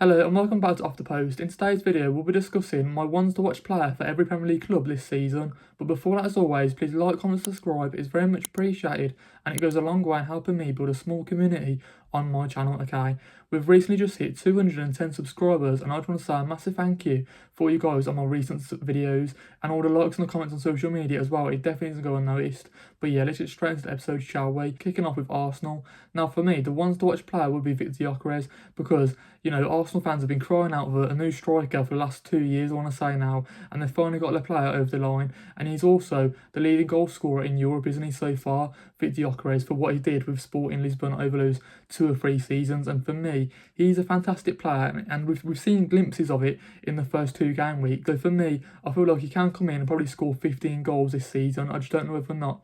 Hello and welcome back to Off the Post. In today's video we'll be discussing my ones to watch player for every Premier League club this season. But before that, as always, please like, comment, subscribe. It's very much appreciated and it goes a long way in helping me build a small community on my channel, okay? We've recently just hit 210 subscribers and I just want to say a massive thank you for you guys on my recent videos and all the likes and the comments on social media as well. It definitely doesn't go unnoticed. But yeah, let's get straight into the episode, shall we? Kicking off with Arsenal. Now for me, the ones to watch player would be Victor Gyökeres because, you know, Arsenal fans have been crying out for a new striker for the last 2 years, I want to say now, and they've finally got their player over the line. And he's also the leading goal scorer in Europe, isn't he, so far, Victor Gyökeres, for what he did with Sporting Lisbon over those 2 or 3 seasons. And for me, he's a fantastic player, and we've seen glimpses of it in the first 2 game weeks. So for me, I feel like he can come in and probably score 15 goals this season. I just don't know whether or not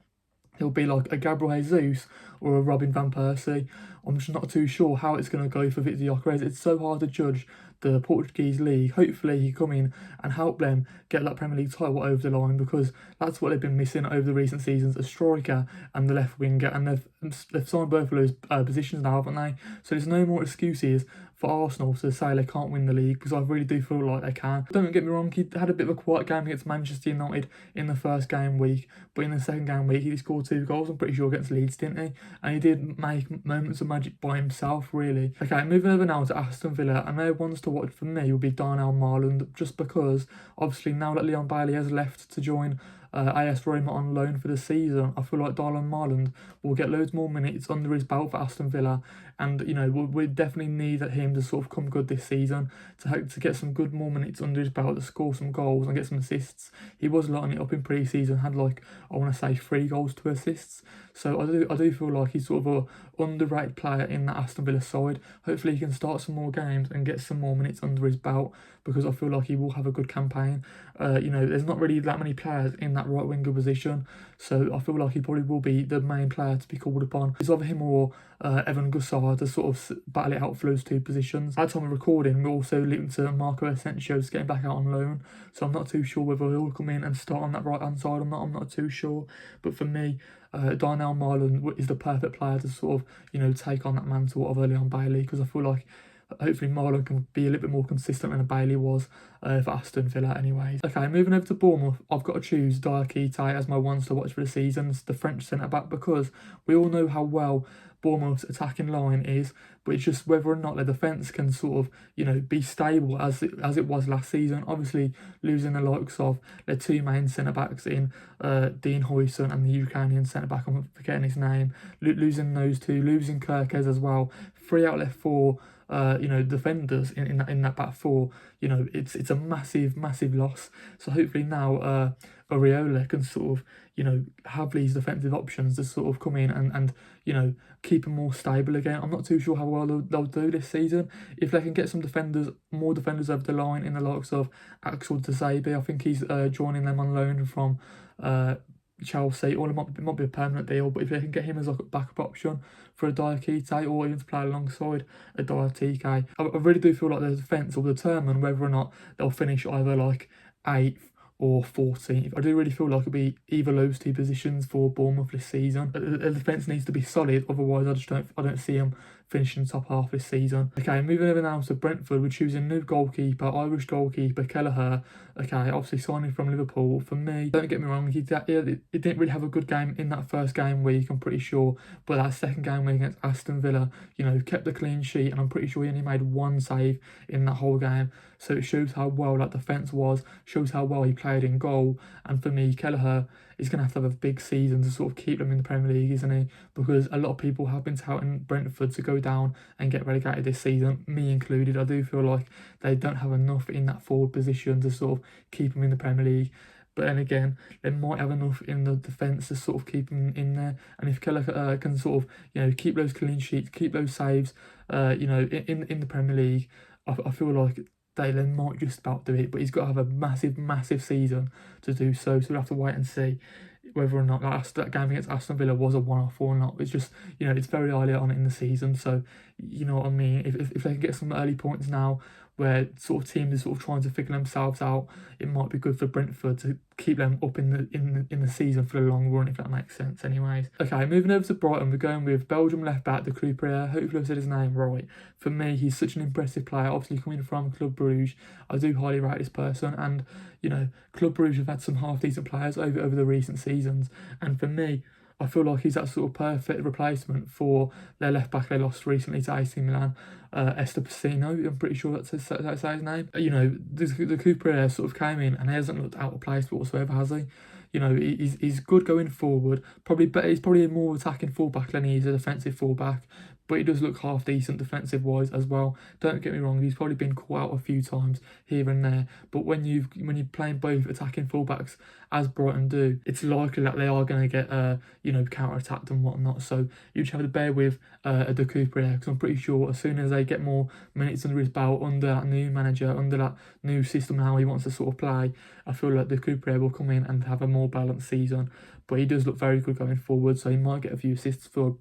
he'll be like a Gabriel Jesus or a Robin van Persie. I'm just not too sure how it's going to go for Victor Gyökeres. It's so hard to judge the Portuguese league. Hopefully he come in and help them get that Premier League title over the line, because that's what they've been missing over the recent seasons, a striker and the left winger, and they've signed both of those positions now, haven't they? So there's no more excuses for Arsenal to say they can't win the league, because I really do feel like they can. Don't get me wrong, he had a bit of a quiet game against Manchester United in the first game week, but in the second game week he scored 2 goals, I'm pretty sure, against Leeds, didn't he? And he did make moments of magic by himself, really. Okay, moving over now to Aston Villa, and their ones to watch for me will be Darnell Marland, just because obviously now that Leon Bailey has left to join AS Roma on loan for the season, I feel like Darnell Marland will get loads more minutes under his belt for Aston Villa, and you know we definitely need him to sort of come good this season to get some good more minutes under his belt, to score some goals and get some assists. He was lighting it up in pre-season, had like, I want to say 3 goals, 2 assists. So I do feel like he's sort of a underrated player in that Aston Villa side. Hopefully he can start some more games and get some more minutes under his belt, because I feel like he will have a good campaign. You know, there's not really that many players in that right winger position, so I feel like he probably will be the main player to be called upon. It's either him or Evan Gussard to sort of battle it out for those 2 positions. At the time of recording, we're also linked to Marco Asensio getting back out on loan, so I'm not too sure whether he'll come in and start on that right hand side or not. I'm not too sure, but for me, Darnell Marland is the perfect player to sort of, you know, take on that mantle of Leon Bailey, because I feel like hopefully Marlon can be a little bit more consistent than Bailey was for Aston Villa anyways. Okay, moving over to Bournemouth, I've got to choose Diakite as my ones to watch for the season, the French centre-back, because we all know how well Bournemouth's attacking line is, but it's just whether or not their defence can sort of, you know, be stable as it was last season. Obviously losing the likes of their 2 main centre-backs in Dean Huijsen and the Ukrainian centre-back, I'm forgetting his name, losing those 2, losing Kerkez as well, 3 out of their 4 you know, defenders in that back 4, you know, it's a massive loss. So hopefully now Areola can sort of, you know, have these defensive options to sort of come in and you know, keep them more stable again. I'm not too sure how well they'll do this season. If they can get some more defenders over the line in the likes of Axel Tusabe, I think he's joining them on loan from Chelsea, or it might be a permanent deal, but if they can get him as like a backup option for a Diakite, or even to play alongside a Diakite, I really do feel like the defence will determine whether or not they'll finish either like 8th or 14th. I do really feel like it'll be either those 2 positions for Bournemouth this season. The defence needs to be solid, otherwise I don't see them finishing top half this season. Okay, moving over now to Brentford, we're choosing new goalkeeper, Irish goalkeeper Kelleher. Okay, obviously signing from Liverpool. For me, don't get me wrong, he didn't really have a good game in that first game week, I'm pretty sure, but that second game week against Aston Villa, you know, kept the clean sheet, and I'm pretty sure he only made 1 save in that whole game. So it shows how well that defence was, shows how well he played in goal, and for me, Kelleher is going to have a big season to sort of keep them in the Premier League, isn't he? Because a lot of people have been touting Brentford to go down and get relegated this season, me included. I do feel like they don't have enough in that forward position to sort of keep them in the Premier League. But then again, they might have enough in the defence to sort of keep them in there. And if Kelleher can sort of, you know, keep those clean sheets, keep those saves, you know, in the Premier League, I feel like they might just about do it, but he's got to have a massive season to do so. So we'll have to wait and see whether or not that game against Aston Villa was a one-off or not. It's just, you know, it's very early on in the season, so you know what I mean. If they can get some early points now, where sort of teams are sort of trying to figure themselves out, it might be good for Brentford to keep them up in the season for the long run, if that makes sense anyways. Okay, moving over to Brighton, we're going with Belgium left back, the Couperia. Hopefully I've said his name right. For me, he's such an impressive player, obviously coming from Club Brugge. I do highly rate this person, and you know, Club Brugge have had some half decent players over the recent seasons, and for me, I feel like he's that sort of perfect replacement for their left back they lost recently to AC Milan, Esther Pacino. I'm pretty sure that's his name. You know, the Cooper sort of came in and he hasn't looked out of place whatsoever, has he? You know, he's good going forward. He's probably a more attacking fullback than he is a defensive fullback. But he does look half decent defensive wise as well. Don't get me wrong, he's probably been caught out a few times here and there. But when you're playing both attacking fullbacks as Brighton do, it's likely that they are going to get counter attacked and whatnot. So you just have to bear with the Cooper here, because I'm pretty sure as soon as they get more minutes under his belt, under that new manager, under that new system, how he wants to sort of play, I feel like the Cooper will come in and have a more balanced season. But he does look very good going forward, so he might get a few assists for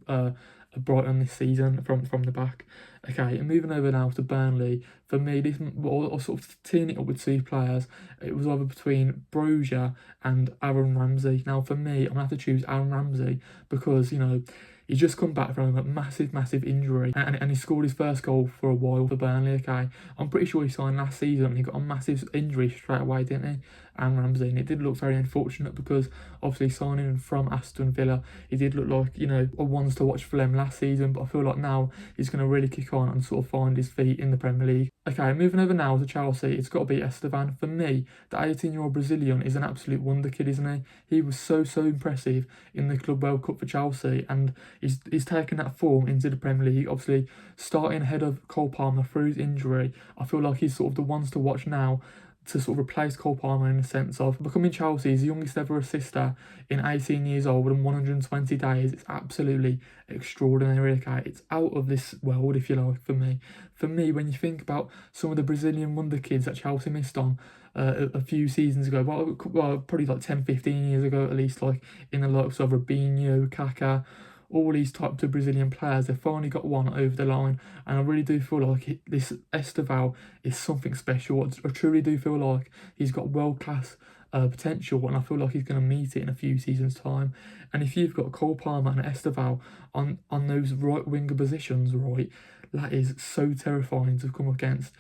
Brighton this season from the back. Okay, and moving over now to Burnley. For me, this I'll sort of team it up with two players. It was either between Broja and Aaron Ramsey. Now, for me, I'm going to have to choose Aaron Ramsey because, you know, he's just come back from a massive injury and he scored his first goal for a while for Burnley, okay? I'm pretty sure he signed last season and he got a massive injury straight away, didn't he? Aaron Ramsey, and it did look very unfortunate because obviously signing from Aston Villa, he did look like, you know, a ones to watch for them last season, but I feel like now he's going to really kick on and sort of find his feet in the Premier League. Okay, moving over now to Chelsea, it's got to be Esteban. For me, the 18-year-old Brazilian is an absolute wonder kid, isn't he? He was so impressive in the Club World Cup for Chelsea, and he's taken that form into the Premier League, obviously starting ahead of Cole Palmer through his injury. I feel like he's sort of the ones to watch now to sort of replace Cole Palmer in the sense of becoming Chelsea's youngest ever assister in 18 years old and 120 days. It's absolutely extraordinary, okay? It's out of this world, if you like, for me. For me, when you think about some of the Brazilian wonder kids that Chelsea missed on a few seasons ago, well, probably like 10, 15 years ago at least, like in the likes of Robinho, Kaká, all these types of Brazilian players, they've finally got one over the line, and I really do feel like this Esteval is something special. I truly do feel like he's got world-class potential, and I feel like he's going to meet it in a few seasons' time. And if you've got Cole Palmer and Esteval on those right winger positions, right, that is so terrifying to come against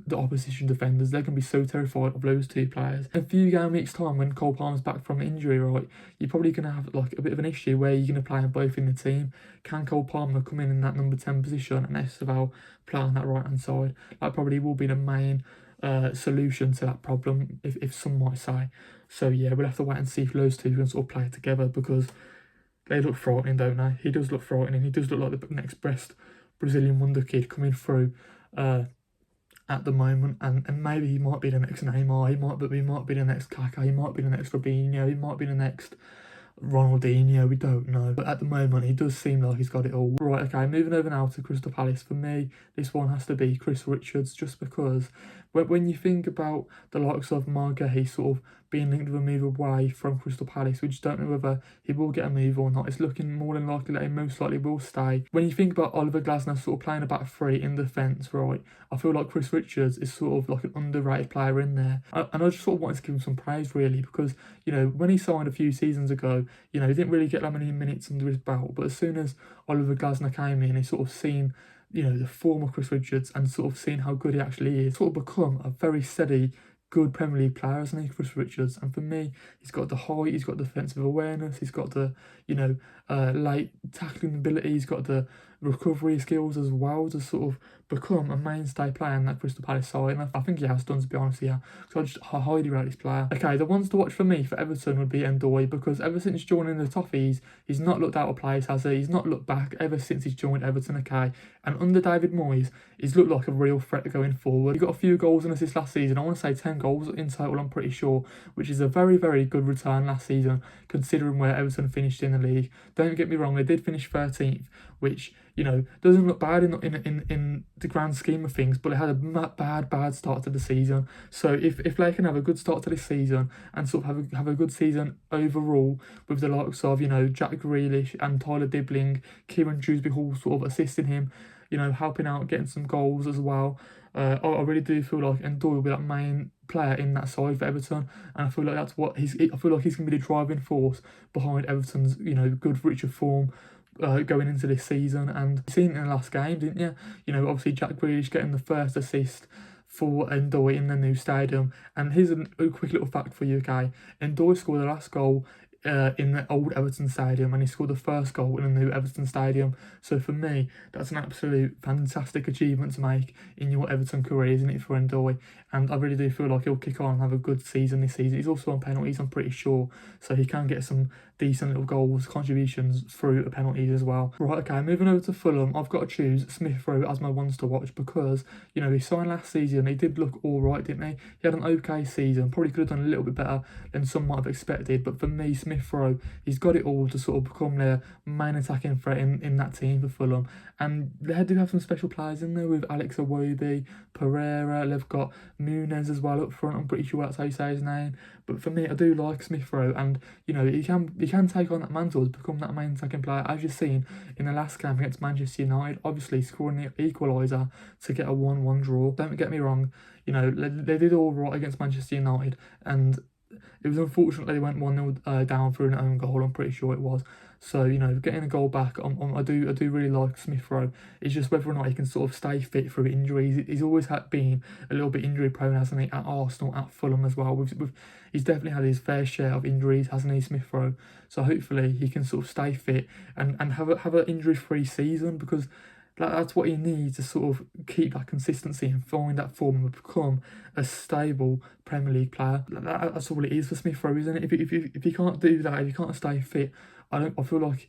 the opposition defenders. They're going to be so terrified of those two players. In a few game weeks' time, when Cole Palmer's back from injury, right, you're probably going to have like a bit of an issue where you're going to play them both in the team. Can Cole Palmer come in that number 10 position and Esteval play on that right hand side? That probably will be the main solution to that problem, if some might say. So yeah, we'll have to wait and see if those two can sort of play together, because they look frightening, don't they? He does look frightening. He does look like the next best Brazilian wonder kid coming through at the moment, and maybe he might be the next Neymar, he might be the next Kaká, he might be the next Robinho, he might be the next Ronaldinho, we don't know. But at the moment, he does seem like he's got it all. Right, okay, moving over now to Crystal Palace. For me, this one has to be Chris Richards, just because when you think about the likes of Marga, he's sort of being linked with a move away from Crystal Palace. We just don't know whether he will get a move or not. It's looking more than likely that he most likely will stay. When you think about Oliver Glasner sort of playing a back three in defence, right, I feel like Chris Richards is sort of like an underrated player in there. And I just sort of wanted to give him some praise, really, because, you know, when he signed a few seasons ago, you know, he didn't really get that many minutes under his belt. But as soon as Oliver Glasner came in, he sort of seen, you know, the form of Chris Richards and sort of seen how good he actually is. Sort of become a very steady, good Premier League player, hasn't he, Chris Richards? And for me, he's got the height, he's got defensive awareness, he's got the, you know, late tackling ability, he's got the recovery skills as well to sort of become a mainstay player in that Crystal Palace side. And I think he has done, to be honest here, because I highly rate this player. Okay, the ones to watch for me for Everton would be Ndoye, because ever since joining the Toffees, he's not looked out of place, has he? He's not looked back ever since he's joined Everton, okay? And under David Moyes, he's looked like a real threat going forward. He got a few goals and assists last season. I want to say 10 goals in total, I'm pretty sure, which is a very, very good return last season, considering where Everton finished in the league. Don't get me wrong, they did finish 13th, which, you know, doesn't look bad in the grand scheme of things, but it had a bad start to the season. So if they can have a good start to this season and sort of have a good season overall, with the likes of, you know, Jack Grealish and Tyler Dibling, Kieran Dewsbury Hall sort of assisting him, you know, helping out, getting some goals as well, I really do feel like Ndoye will be that main player in that side for Everton, and I feel like that's what I feel like he's going to be the driving force behind Everton's, good Richard form. Going into this season, and you've seen it in the last game, didn't you? Obviously Jack Grealish getting the first assist for Ndoye in the new stadium. And here's a quick little fact for you, okay? Ndoye scored the last goal in the old Everton Stadium, and he scored the first goal in the new Everton Stadium. So for me, that's an absolute fantastic achievement to make in your Everton career, isn't it, for Ndoye? And I really do feel like he'll kick on and have a good season this season. He's also on penalties, I'm pretty sure, so he can get some decent little goals, contributions through the penalties as well. Right, okay, moving over to Fulham, I've got to choose Smith Rowe as my ones to watch because, he signed last season, he did look alright, didn't he? He had an okay season, probably could have done a little bit better than some might have expected, but for me, Smith Rowe, he's got it all to sort of become their main attacking threat in that team for Fulham. And they do have some special players in there with Alex Iwobi, Pereira, they've got Muniz as well up front, I'm pretty sure that's how you say his name. But for me, I do like Smith Rowe, and he can take on that mantle to become that main attacking player, as you've seen in the last game against Manchester United, obviously scoring the equaliser to get a 1-1 draw. Don't get me wrong, they did all right against Manchester United, and it was unfortunate they went 1-0 down through an own goal, I'm pretty sure it was. So, getting a goal back, I do really like Smith Rowe. It's just whether or not he can sort of stay fit through injuries. He's always been a little bit injury prone, hasn't he, at Arsenal, at Fulham as well. He's definitely had his fair share of injuries, hasn't he, Smith Rowe? So hopefully he can sort of stay fit and have an injury-free season, because that's what he needs to sort of keep that consistency and find that form and become a stable Premier League player. That's all it is for Smith Rowe, isn't it? If he can't do that, if he can't stay fit, I feel like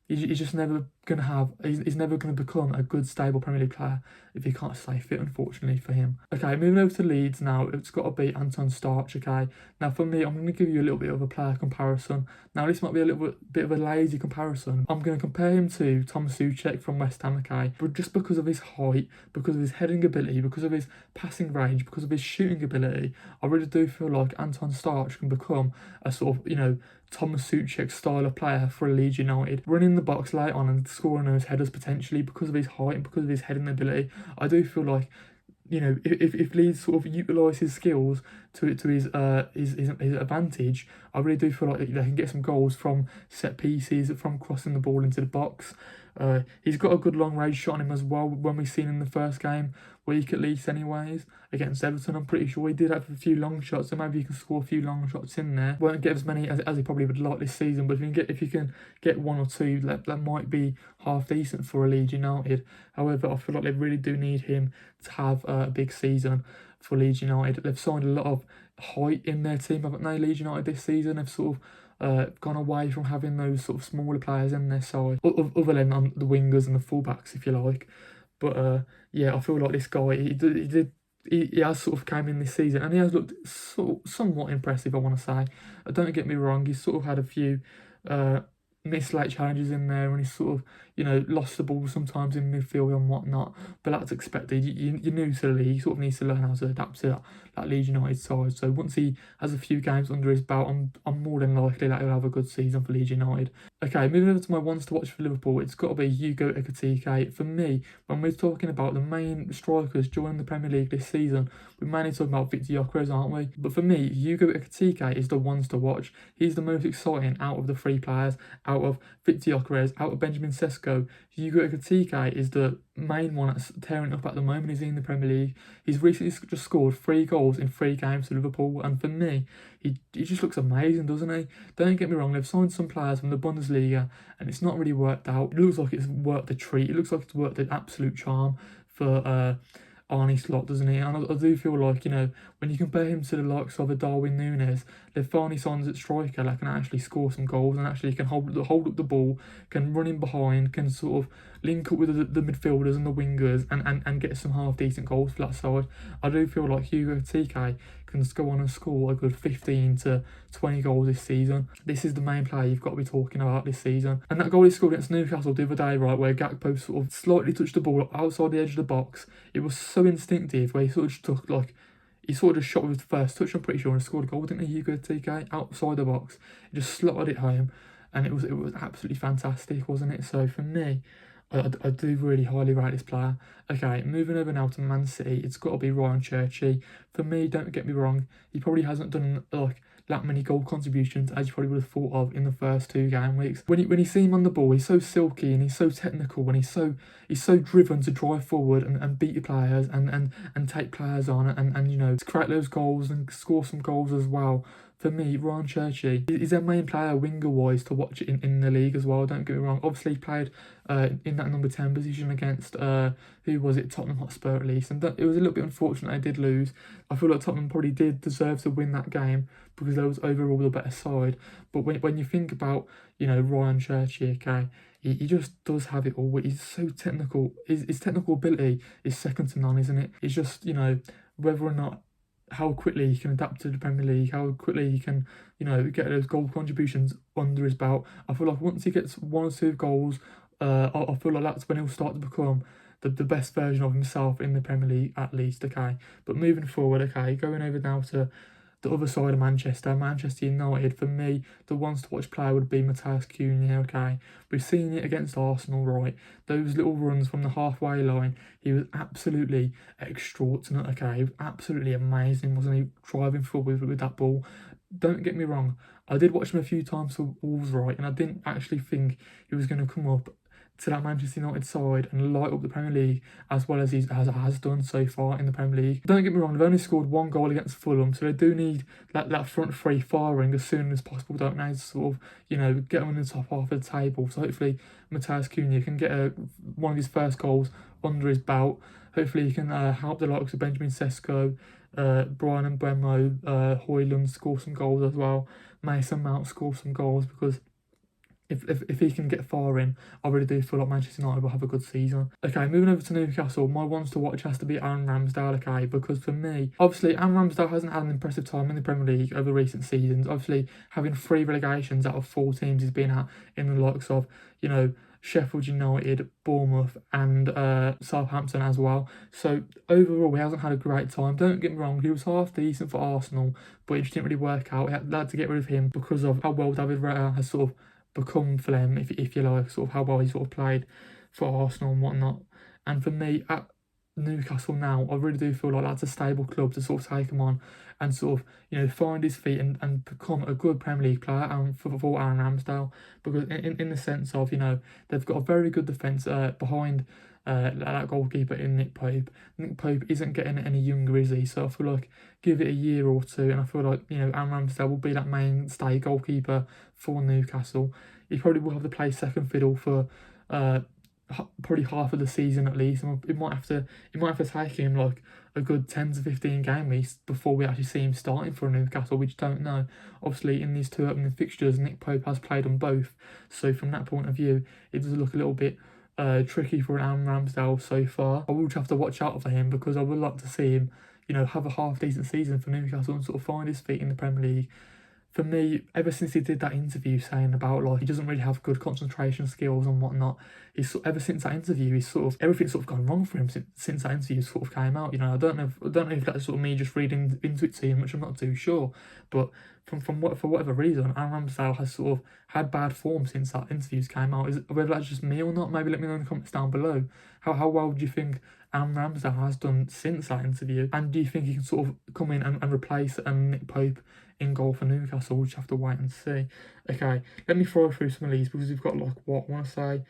he's just never going to have, he's never going to become a good, stable Premier League player if he can't stay fit, unfortunately for him. Okay, moving over to Leeds now, it's got to be Anton Starch, okay? Now for me, I'm going to give you a little bit of a player comparison. Now this might be a little bit of a lazy comparison. I'm going to compare him to Tom Souček from West Ham, okay? But just because of his height, because of his heading ability, because of his passing range, because of his shooting ability, I really do feel like Anton Starch can become a sort of, Thomas Souček style of player for Leeds United. Running the box late on and scoring those headers potentially because of his height and because of his heading ability. I do feel like, if Leeds sort of utilise his skills to his advantage, I really do feel like they can get some goals from set pieces, from crossing the ball into the box. He's got a good long range shot on him as well, when we've seen in the first game week at least anyways, against Everton. I'm pretty sure he did have a few long shots, so maybe he can score a few long shots in there. Won't get as many as he probably would like this season, but if you can get one or two, that might be half decent for a Leeds United. However, I feel like they really do need him to have a big season for Leeds United. They've signed a lot of height in their team, haven't they, Leeds United, this season? They've sort of gone away from having those sort of smaller players in their side, other than on the wingers and the fullbacks, if you like. But yeah, I feel like this guy, he has sort of came in this season and he has looked somewhat impressive, I want to say. Don't get me wrong, he's sort of had a few missed late challenges in there, and he's sort of, lost the ball sometimes in midfield and whatnot, but that's expected. You're new to the league, he sort of needs to learn how to adapt to that Leeds United side. So once he has a few games under his belt, I'm more than likely that he'll have a good season for Leeds United. Okay, moving over to my ones to watch for Liverpool, it's got to be Hugo Ekitike. For me, when we're talking about the main strikers joining the Premier League this season, we're mainly talking about Victor Gyökeres, aren't we? But for me, Hugo Ekitike is the ones to watch. He's the most exciting out of the three players, out of Victor Gyökeres, out of Benjamin Sesko. Hugo Ekitike is the main one that's tearing up at the moment. He's in the Premier League. He's recently just scored 3 goals in 3 games for Liverpool, and for me, he just looks amazing, doesn't he? Don't get me wrong, they've signed some players from the Bundesliga and it's not really worked out. It looks like it's worked a treat. It looks like it's worked an absolute charm for Arne Slot, doesn't he? And I do feel like, when you compare him to the likes of a Darwin Núñez, they've finally signed a striker that can actually score some goals and actually can hold up the ball, can run in behind, can sort of link up with the midfielders and the wingers and get some half-decent goals for that side. I do feel like Hugo Ekitike can go on and score a good 15 to 20 goals this season. This is the main player you've got to be talking about this season. And that goal he scored against Newcastle the other day, right, where Gakpo sort of slightly touched the ball outside the edge of the box, it was so instinctive, where he sort of just took, he sort of just shot with his first touch, I'm pretty sure, and scored a goal, didn't he, Hugo Ekitike, outside the box. He just slotted it home, and it was absolutely fantastic, wasn't it? So for me, I do really highly rate this player. Okay, moving over now to Man City, it's got to be Ryan Churchy. For me, don't get me wrong, he probably hasn't done like that many goal contributions as you probably would have thought of in the first 2 game weeks. When you see him on the ball, he's so silky and he's so technical and he's so driven to drive forward and beat your players and take players on and you know, to create those goals and score some goals as well. For me, Ryan Churchy is their main player winger-wise to watch in the league as well, don't get me wrong. Obviously, he played in that number 10 position against, who was it, Tottenham Hotspur at least. And it was a little bit unfortunate they did lose. I feel like Tottenham probably did deserve to win that game because they was overall the better side. But when you think about, you know, Ryan Churchy, okay, he just does have it all. He's so technical. His technical ability is second to none, isn't it? It's just, you know, whether or not how quickly he can adapt to the Premier League, how quickly he can, you know, get those goal contributions under his belt. I feel like once he gets 1 or 2 goals, I feel like that's when he'll start to become the best version of himself in the Premier League at least, okay? But moving forward, okay, going over now to the other side of Manchester United, for me, the ones to watch play would be Matheus Cunha, okay? We've seen it against Arsenal, right? Those little runs from the halfway line, he was absolutely extraordinary, okay? He was absolutely amazing, wasn't he? Driving forward with that ball. Don't get me wrong, I did watch him a few times for Wolves, right? And I didn't actually think he was going to come up to that Manchester United side and light up the Premier League as well as he has done so far in the Premier League. Don't get me wrong, they've only scored 1 goal against Fulham, so they do need that front three firing as soon as possible, don't they, to sort of, you know, get them in the top half of the table. So hopefully Matheus Cunha can get one of his first goals under his belt. Hopefully he can help the likes of Benjamin Sesko, Brian Mbeumo, Højlund score some goals as well. Mason Mount score some goals, because if he can get far in, I really do feel like Manchester United will have a good season. Okay, moving over to Newcastle, my ones to watch has to be Aaron Ramsdale, okay, because for me, obviously, Aaron Ramsdale hasn't had an impressive time in the Premier League over recent seasons. Obviously, having 3 relegations out of 4 teams he's been at in the likes of, you know, Sheffield United, Bournemouth and Southampton as well. So overall, he hasn't had a great time. Don't get me wrong, he was half decent for Arsenal, but it just didn't really work out. They had to get rid of him because of how well David Raya has sort of become for them, if you like, sort of how well he sort of played for Arsenal and whatnot. And for me, at Newcastle now, I really do feel like that's a stable club to sort of take him on and sort of, you know, find his feet and become a good Premier League player for Aaron Ramsdale, because in the sense of, you know, they've got a very good defence behind that goalkeeper in Nick Pope. Nick Pope isn't getting any younger, is he? So I feel like give it a year or 2, and I feel like, you know, Aaron Ramsdale will be that mainstay goalkeeper for Newcastle. He probably will have to play second fiddle for probably half of the season at least. And it might have to take him like a good 10 to 15 game weeks before we actually see him starting for Newcastle. We just don't know. Obviously, in these 2 opening fixtures, Nick Pope has played on both, so from that point of view, it does look a little bit tricky for Aaron Ramsdale so far. I will just have to watch out for him, because I would like to see him, you know, have a half decent season for Newcastle and sort of find his feet in the Premier League. For me, ever since he did that interview saying about like he doesn't really have good concentration skills and whatnot, ever since that interview, he's sort of, everything's sort of gone wrong for him since that interview sort of came out. You know, I don't know if that's sort of me just reading into it too much. I'm not too sure, but for whatever reason, Aaron Ramsdale has sort of had bad form since that interviews came out. Whether that's just me or not, maybe let me know in the comments down below. How well do you think Aaron Ramsdale has done since that interview? And do you think he can sort of come in and replace Nick Pope in goal for Newcastle? We'll just have to wait and see. Okay, let me throw through some of these, because we've got like, what, I want to say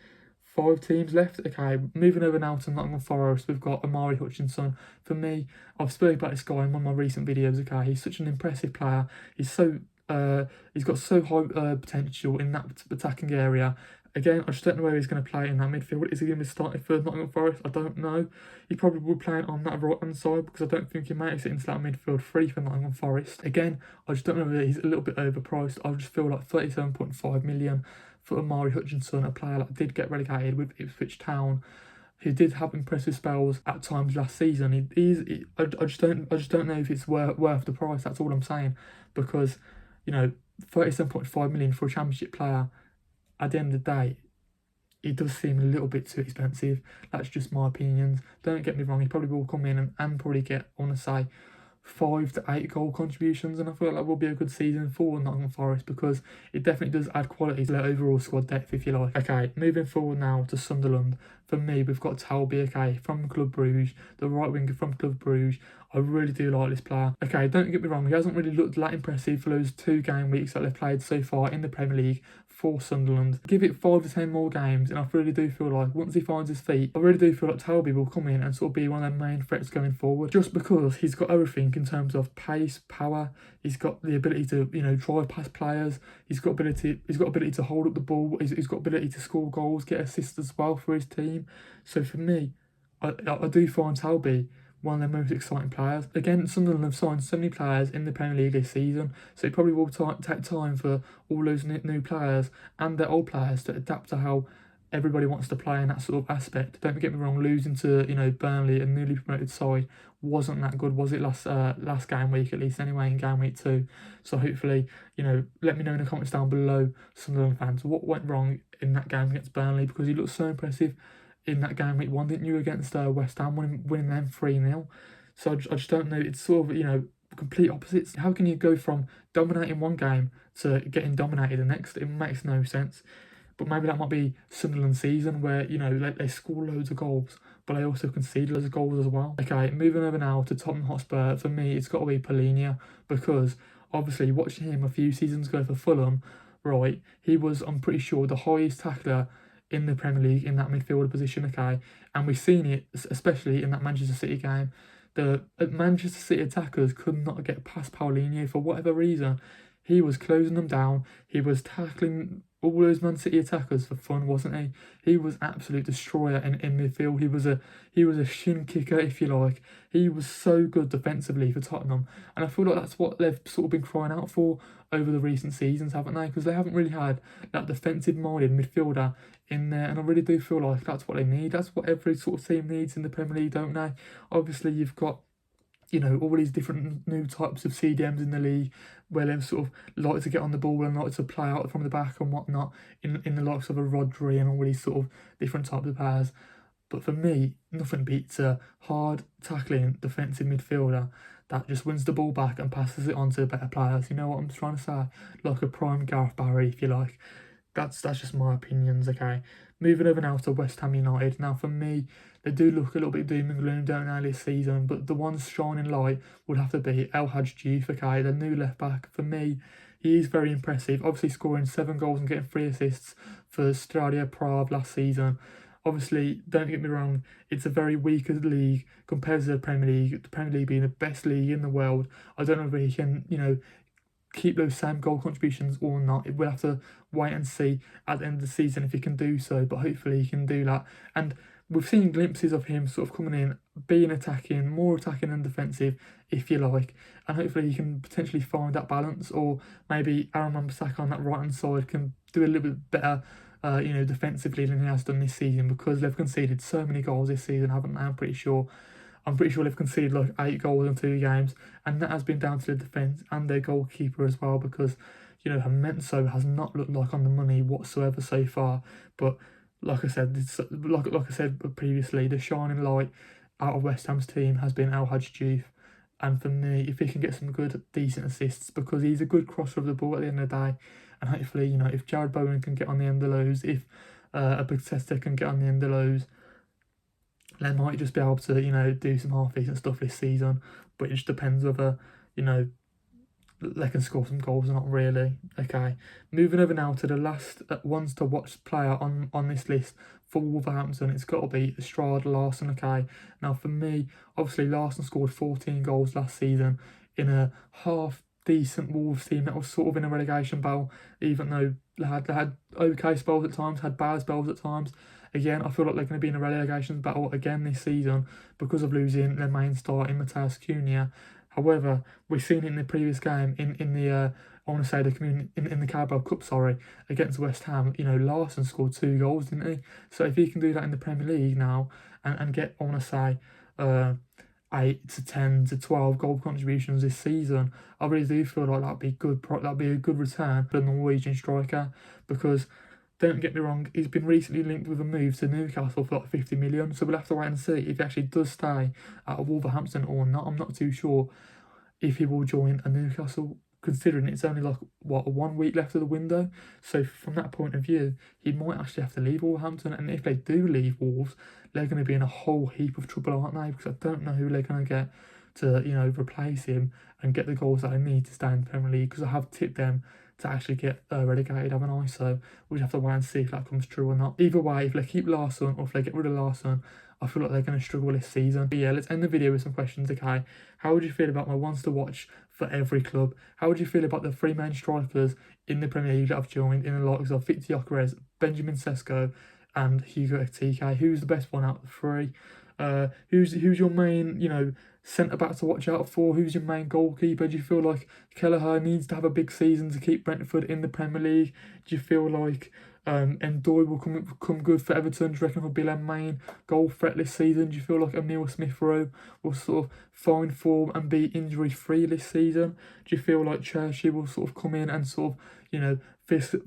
5 teams left. Okay, moving over now to Nottingham Forest, we've got Omari Hutchinson. For me, I've spoken about this guy in one of my recent videos. Okay, he's such an impressive player. He's got so high potential in that attacking area. Again, I just don't know where he's going to play in that midfield. Is he going to be starting for Nottingham Forest? I don't know. He probably will play on that right-hand side, because I don't think he makes it into that midfield 3 for Nottingham Forest. Again, I just don't know whether he's a little bit overpriced. I just feel like 37.5 million for Omari Hutchinson, a player that did get relegated with Ipswich Town, who did have impressive spells at times last season. I just don't know if it's worth the price. That's all I'm saying, because, you know, 37.5 million for a Championship player, at the end of the day, it does seem a little bit too expensive. That's just my opinions. Don't get me wrong, he probably will come in and probably get, I want to say, 5 to 8 goal contributions, and I feel like that will be a good season for Nottingham Forest because it definitely does add quality to their overall squad depth, if you like. Okay, moving forward now to Sunderland. For me, we've got Talby, okay, from Club Brugge, the right winger from Club Brugge. I really do like this player. Okay, don't get me wrong, he hasn't really looked that impressive for those 2 game weeks that they've played so far in the Premier League for Sunderland. Give it 5 to 10 more games, and I really do feel like once he finds his feet, I really do feel like Talby will come in and sort of be one of their main threats going forward. Just because he's got everything in terms of pace, power, he's got the ability to, you know, drive past players, he's got ability to hold up the ball, he's got ability to score goals, get assists as well for his team. So for me, I do find Talby one of their most exciting players. Again, Sunderland have signed so many players in the Premier League this season, so it probably will take time for all those new players and their old players to adapt to how everybody wants to play in that sort of aspect. Don't get me wrong, losing to, you know, Burnley, a newly promoted side, wasn't that good, was it, last game week, at least anyway, in game week 2. So hopefully, you know, let me know in the comments down below, Sunderland fans, what went wrong in that game against Burnley, because he looked so impressive in that game week 1, didn't you, against West Ham, winning them 3-0. So I just don't know, it's sort of, you know, complete opposites. How can you go from dominating one game to getting dominated the next? It makes no sense. But maybe that might be Sunderland's season where, you know, they score loads of goals, but they also concede loads of goals as well. Okay, moving over now to Tottenham Hotspur. For me, it's got to be Palhinha, because obviously watching him a few seasons ago for Fulham, right, he was, I'm pretty sure, the highest tackler in the Premier League in that midfielder position, okay? And we've seen it, especially in that Manchester City game. The Manchester City attackers could not get past Palhinha for whatever reason. He was closing them down. He was tackling all those Man City attackers for fun, wasn't he? He was absolute destroyer in midfield. He was a shin kicker, if you like. He was so good defensively for Tottenham, and I feel like that's what they've sort of been crying out for over the recent seasons, haven't they? Because they haven't really had that defensive-minded midfielder in there, and I really do feel like that's what they need. That's what every sort of team needs in the Premier League, don't they? Obviously, you've got, you know, all these different new types of CDMs in the league where they sort of like to get on the ball and like to play out from the back and whatnot in the likes of a Rodri and all these sort of different types of players. But for me, nothing beats a hard tackling defensive midfielder that just wins the ball back and passes it on to better players. You know what I'm trying to say? Like a prime Gareth Barry, if you like. That's just my opinions, okay? Moving over now to West Ham United. Now, for me, they do look a little bit doom and gloom, don't they, this season, but the ones shining light would have to be El Hadji Diouf, okay, the new left-back. For me, he is very impressive, obviously scoring 7 goals and getting 3 assists for Slavia Prague last season. Obviously, don't get me wrong, it's a very weaker league compared to the Premier League being the best league in the world. I don't know if he can, you know, keep those same goal contributions or not. We'll have to wait and see at the end of the season if he can do so, but hopefully he can do that. And we've seen glimpses of him sort of coming in, being attacking, more attacking than defensive, if you like, and hopefully he can potentially find that balance, or maybe Aaron Wan-Bissaka on that right-hand side can do a little bit better, you know, defensively than he has done this season, because they've conceded so many goals this season, haven't they? I'm pretty sure they've conceded like 8 goals in 2 games, and that has been down to the defence and their goalkeeper as well, because, you know, Hermenso has not looked like on the money whatsoever so far. But like I said, like I said previously, the shining light out of West Ham's team has been El Hadji Diouf. And for me, if he can get some good, decent assists, because he's a good crosser of the ball at the end of the day, and hopefully, you know, if Jared Bowen can get on the end of those, if a Bacetesta can get on the end of those, they might just be able to, you know, do some half-decent stuff this season. But it just depends whether, you know, they can score some goals or not, really. Okay, moving over now to the last ones to watch player on this list for Wolverhampton. It's got to be Strad Larsen, okay? Now, for me, obviously, Larsen scored 14 goals last season in a half-decent Wolves team that was sort of in a relegation battle, even though they had okay spells at times, had bad spells at times. Again, I feel like they're going to be in a relegation battle again this season because of losing their main star in Matheus Cunha. However, we've seen it in the previous game in the I want to say in the Carabao Cup, against West Ham. You know, Larsen scored 2 goals, didn't he? So if he can do that in the Premier League now and get, I want to say, 8 to 10 to 12 goal contributions this season, I really do feel like that'd be good. That'd be a good return for the Norwegian striker, because, don't get me wrong, he's been recently linked with a move to Newcastle for like 50 million, so we'll have to wait and see if he actually does stay at Wolverhampton or not. I'm not too sure. if he will join a Newcastle, considering it's only like, what, 1 week left of the window. So from that point of view, he might actually have to leave Wolverhampton. And if they do leave Wolves, they're going to be in a whole heap of trouble, aren't they? Because I don't know who they're going to get to, replace him and get the goals that they need to stay in the Premier League. Because I have tipped them to actually get relegated, haven't I? So we'll have to wait and see if that comes true or not. Either way, if they keep Larsson or if they get rid of Larsson, I feel like they're going to struggle this season. But yeah, let's end the video with some questions, okay? How would you feel about my ones to watch for every club? How would you feel about the 3 main strikers in the Premier League that I've joined, in the likes of Victor Gyökeres, Benjamin Sesko, and Hugo Ekitike? Who's the best one out of the 3? Who's your main, centre back to watch out for? Who's your main goalkeeper? Do you feel like Kelleher needs to have a big season to keep Brentford in the Premier League? Do you feel like Ndoye will come good for Everton? Do you reckon he'll be their main goal threat this season? Do you feel like Emile Smith-Rowe will sort of find form and be injury-free this season? Do you feel like Churchill will sort of come in and sort of,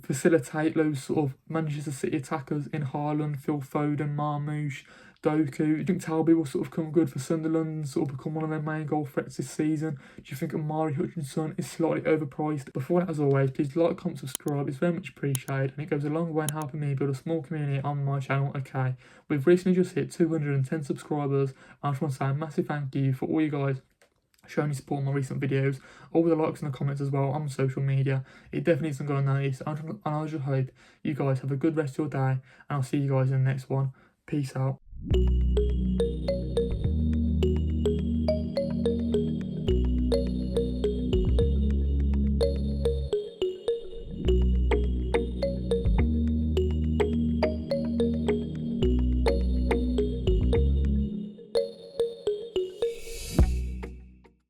facilitate those sort of Manchester City attackers in Haaland, Phil Foden, Marmoush, Doku? Do you think Talby will sort of come good for Sunderland and sort of become one of their main goal threats this season? Do you think Amari Hutchinson is slightly overpriced? Before that, as always, please like, comment, subscribe. It's very much appreciated and it goes a long way in helping me build a small community on my channel, okay? We've recently just hit 210 subscribers. I just want to say a massive thank you for all you guys showing support on my recent videos, all the likes and the comments as well on social media. It definitely isn't going unnoticed, and I just hope you guys have a good rest of your day, and I'll see you guys in the next one. Peace out.